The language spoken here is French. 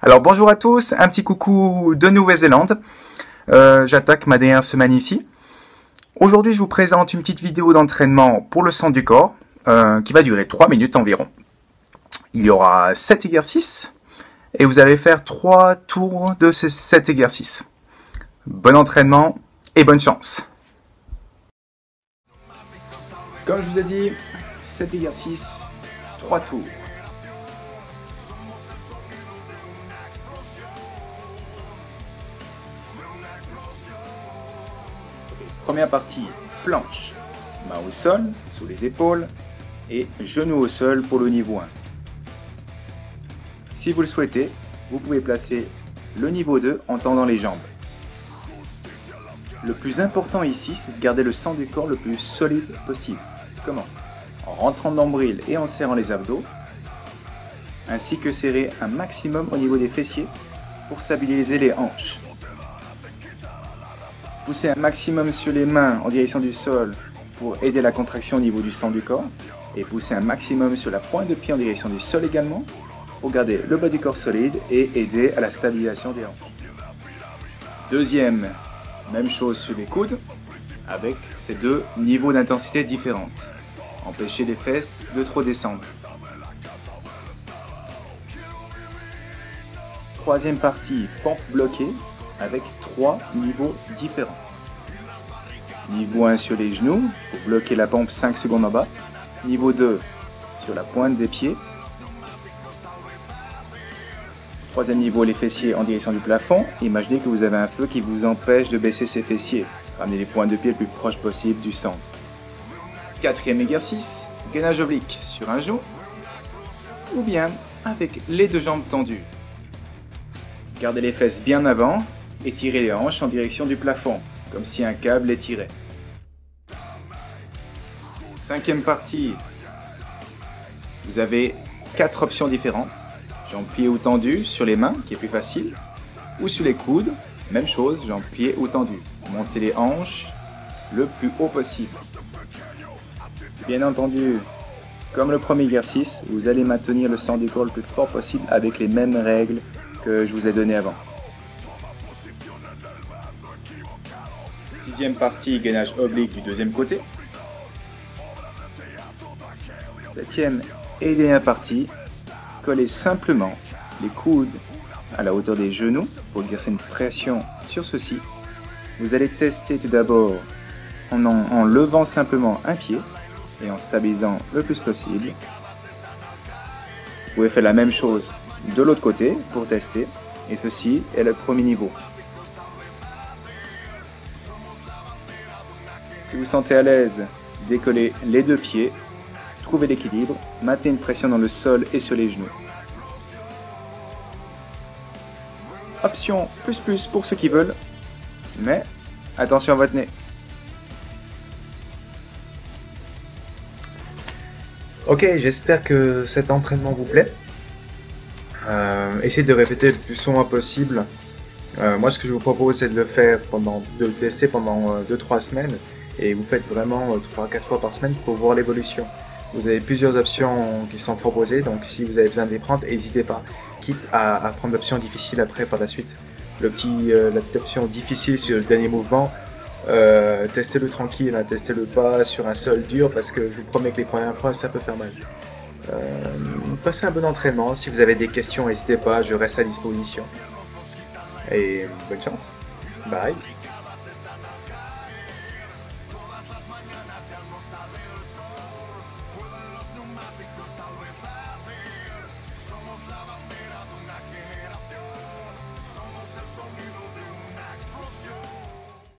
Alors bonjour à tous, un petit coucou de Nouvelle-Zélande. J'attaque ma dernière semaine ici. Aujourd'hui je vous présente une petite vidéo d'entraînement pour le centre du corps qui va durer 3 minutes environ. Il y aura 7 exercices et vous allez faire 3 tours de ces 7 exercices. Bon entraînement et bonne chance. Comme je vous ai dit, 7 exercices, 3 tours. Première partie, planche, main au sol, sous les épaules, et genoux au sol pour le niveau 1. Si vous le souhaitez, vous pouvez placer le niveau 2 en tendant les jambes. Le plus important ici, c'est de garder le centre du corps le plus solide possible. Comment? En rentrant de nombril et en serrant les abdos, ainsi que serrer un maximum au niveau des fessiers pour stabiliser les hanches. Poussez un maximum sur les mains en direction du sol pour aider la contraction au niveau du centre du corps. Et poussez un maximum sur la pointe de pied en direction du sol également pour garder le bas du corps solide et aider à la stabilisation des hanches. Deuxième, même chose sur les coudes avec ces deux niveaux d'intensité différentes. Empêchez les fesses de trop descendre. Troisième partie, pompe bloquée avec 3 niveaux différents. Niveau 1 sur les genoux, pour bloquer la pompe 5 secondes en bas. Niveau 2 sur la pointe des pieds. Troisième niveau, les fessiers en direction du plafond. Imaginez que vous avez un feu qui vous empêche de baisser ces fessiers. Ramenez les pointes de pied le plus proche possible du centre. Quatrième exercice, gainage oblique sur un genou ou bien avec les deux jambes tendues. Gardez les fesses bien avant et tirez les hanches en direction du plafond, comme si un câble les tirait. Cinquième partie, vous avez 4 options différentes. Jambes pliées ou tendues sur les mains, qui est plus facile, ou sur les coudes, même chose, jambes pliées ou tendues. Montez les hanches le plus haut possible. Bien entendu, comme le premier exercice, vous allez maintenir le centre du corps le plus fort possible avec les mêmes règles que je vous ai données avant. Sixième partie, gainage oblique du deuxième côté. Septième et dernière partie, collez simplement les coudes à la hauteur des genoux pour exercer une pression sur ceux-ci. Vous allez tester tout d'abord en levant simplement un pied et en stabilisant le plus possible. Vous pouvez faire la même chose de l'autre côté pour tester, et ceci est le premier niveau. Si vous sentez à l'aise, décollez les deux pieds, trouvez l'équilibre, maintenez une pression dans le sol et sur les genoux. Option plus pour ceux qui veulent, mais attention à votre nez. Ok, j'espère que cet entraînement vous plaît. Essayez de répéter le plus souvent possible. Moi, ce que je vous propose, c'est de le faire de le tester pendant 2-3 semaines. Et vous faites vraiment 3-4 fois par semaine pour voir l'évolution. Vous avez plusieurs options qui sont proposées, donc si vous avez besoin de les prendre, n'hésitez pas. Quitte à prendre l'option difficile après par la suite. La petite option difficile sur le dernier mouvement, testez-le tranquille, hein, testez-le pas sur un sol dur parce que je vous promets que les premières fois ça peut faire mal. Passez un bon entraînement, si vous avez des questions n'hésitez pas, je reste à disposition. Et bonne chance, bye.